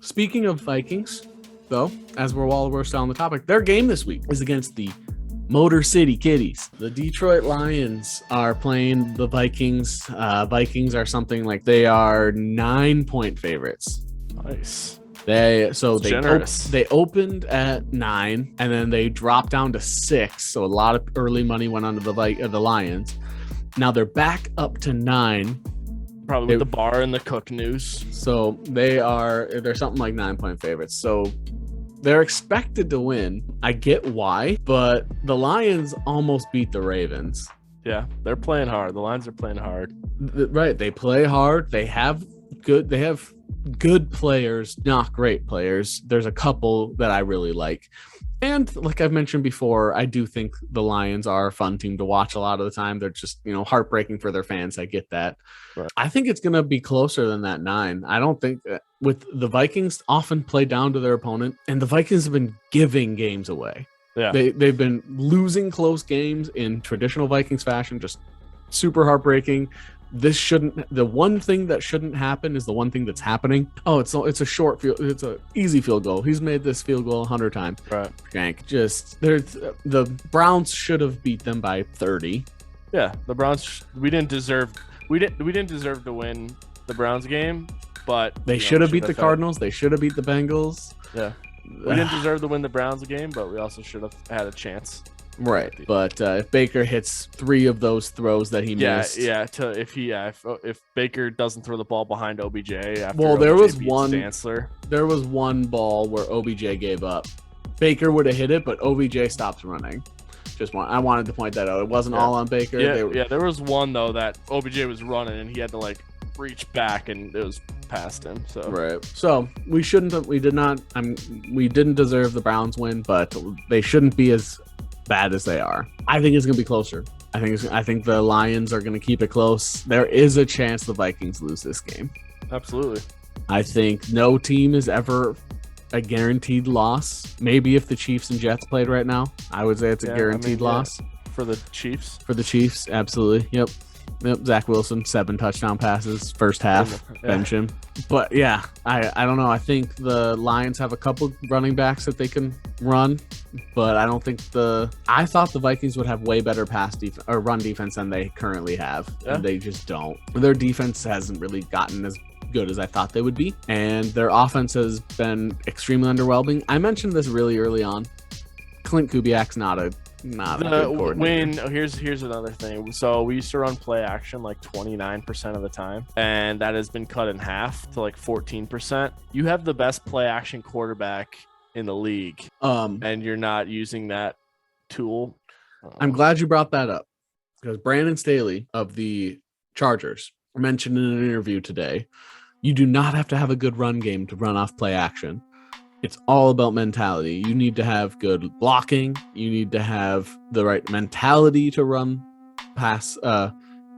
Speaking of Vikings, though, as we're still on the topic, their game this week is against the Motor City Kitties. The Detroit Lions are playing the Vikings. Vikings are something like they are 9-point favorites. Nice. They opened at 9 and then they dropped down to 6. So a lot of early money went onto the Lions. Now they're back up to 9. Probably with the bar and the cook news. So they're something like 9-point favorites. So they're expected to win. I get why, but the Lions almost beat the Ravens. Yeah, they're playing hard. The Lions are playing hard. Right, they play hard. They have good players, not great players. There's a couple that I really like. And like I've mentioned before, I do think the Lions are a fun team to watch a lot of the time. They're just, heartbreaking for their fans. I get that. Right. I think it's going to be closer than that 9. I don't think with the Vikings often play down to their opponent, and the Vikings have been giving games away. Yeah. They've been losing close games in traditional Vikings fashion, just super heartbreaking. The one thing that shouldn't happen is the one thing that's happening. Oh, it's a short field. It's an easy field goal. He's made this field goal 100 times. Right. Shank. The Browns should have beat them by 30. Yeah, the Browns. We didn't deserve to win the Browns game, but they should have beat the Cardinals. They should have beat the Bengals. Yeah, we didn't deserve to win the Browns game, but we also should have had a chance. Right, but if Baker hits 3 of those throws that he missed, if Baker doesn't throw the ball behind OBJ after there was one ball where OBJ gave up. Baker would have hit it, but OBJ stopped running. I wanted to point that out. It wasn't all on Baker. There was one though that OBJ was running and he had to reach back and it was past him. So right. So we didn't deserve the Browns win, but they shouldn't be as bad as they are. I think it's going to be closer. I think the Lions are going to keep it close. There is a chance the Vikings lose this game. Absolutely. I think no team is ever a guaranteed loss. Maybe if the Chiefs and Jets played right now, I would say it's a guaranteed loss. For the Chiefs? For the Chiefs, absolutely. Yep. Zach Wilson, 7 touchdown passes, first half, bench him. But yeah, I don't know. I think the Lions have a couple running backs that they can run, but I don't think I thought the Vikings would have way better run defense than they currently have, and they just don't. Their defense hasn't really gotten as good as I thought they would be, and their offense has been extremely underwhelming. I mentioned this really early on. Clint Kubiak's not a good coordinator. Here's another thing. So we used to run play action 29% of the time, and that has been cut in half to 14%. You have the best play action quarterback in the league, and you're not using that tool. I'm glad you brought that up, because Brandon Staley of the Chargers mentioned in an interview today, you do not have to have a good run game to run off play action. It's all about mentality. You need to have good blocking. You need to have the right mentality to run pass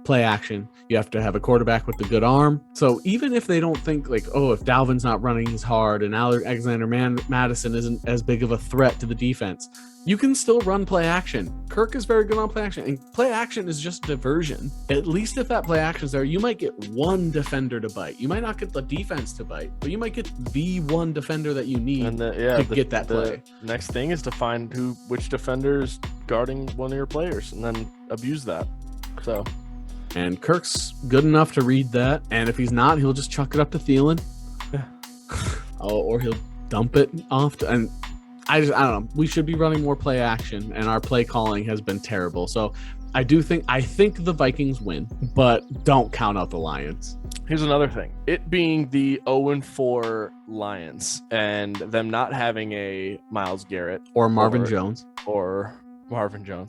play action. You have to have a quarterback with a good arm. So even if they don't think if Dalvin's not running as hard and Alexander Madison isn't as big of a threat to the defense, you can still run play action. Kirk is very good on play action, and play action is just diversion. At least if that play action is there, you might get one defender to bite. You might not get the defense to bite, but you might get the one defender that you need to get that play. The next thing is to find which defender is guarding one of your players, and then abuse that. So. And Kirk's good enough to read that, and if he's not, he'll just chuck it up to Thielen. Yeah. Or he'll dump it off and I don't know. We should be running more play action, and our play calling has been terrible. So I think the Vikings win, but don't count out the Lions. Here's another thing. It being the 0-4 Lions and them not having a Myles Garrett or Marvin Jones.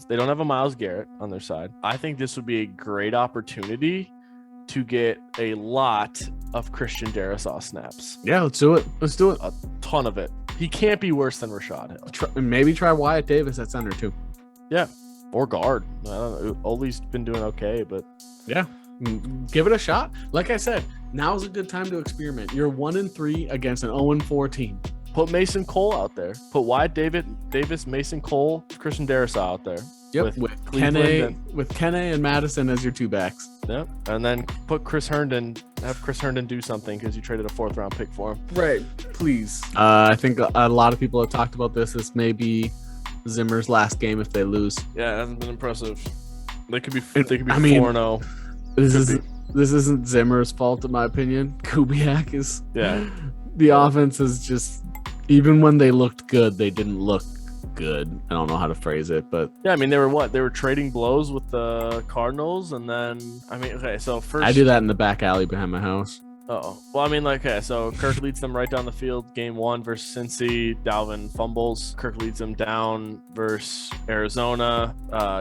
They don't have a Myles Garrett on their side. I think this would be a great opportunity to get a lot of Christian Darrisaw snaps. Yeah, let's do it. A ton of it. He can't be worse than Rashad Hill. Maybe try Wyatt Davis at center too. Yeah, or guard. I don't know. Ole's been doing okay, but yeah, give it a shot. Like I said, now's a good time to experiment. You're 1-3 against an 0-4 team. Put Mason Cole out there. Put Wyatt Davis, Mason Cole, Christian Darrisaw out there. Yep, with Kenne and Madison as your 2 backs. Yep, and then put Chris Herndon Have Chris Herndon do something because you traded a 4th round pick for him. Right. Please. I think a lot of people have talked about this. This may be Zimmer's last game if they lose. Yeah, it hasn't been impressive. They could be 4-0. This isn't Zimmer's fault, in my opinion. Kubiak is. Yeah. The offense is just, even when they looked good, they didn't look good. I don't know how to phrase it, but yeah, I mean, they were trading blows with the Cardinals, and then so first I do that in the back alley behind my house. Oh, well, I mean, so Kirk leads them right down the field. Game 1 versus Cincy, Dalvin fumbles. Kirk leads them down versus Arizona.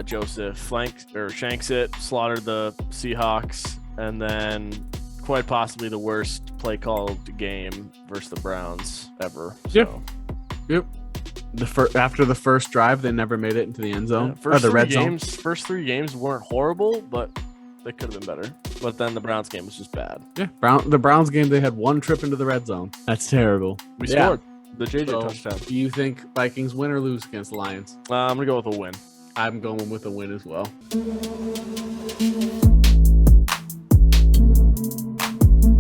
Joseph shanks it, slaughtered the Seahawks, and then quite possibly the worst play called game versus the Browns ever. So. Yep. After the first drive, they never made it into the end zone. Yeah, first 3 games weren't horrible, but they could have been better. But then the Browns game was just bad. Yeah, the Browns game, they had 1 trip into the red zone. That's terrible. We scored the JJ touchdown. Do you think Vikings win or lose against the Lions? I'm gonna go with a win. I'm going with a win as well.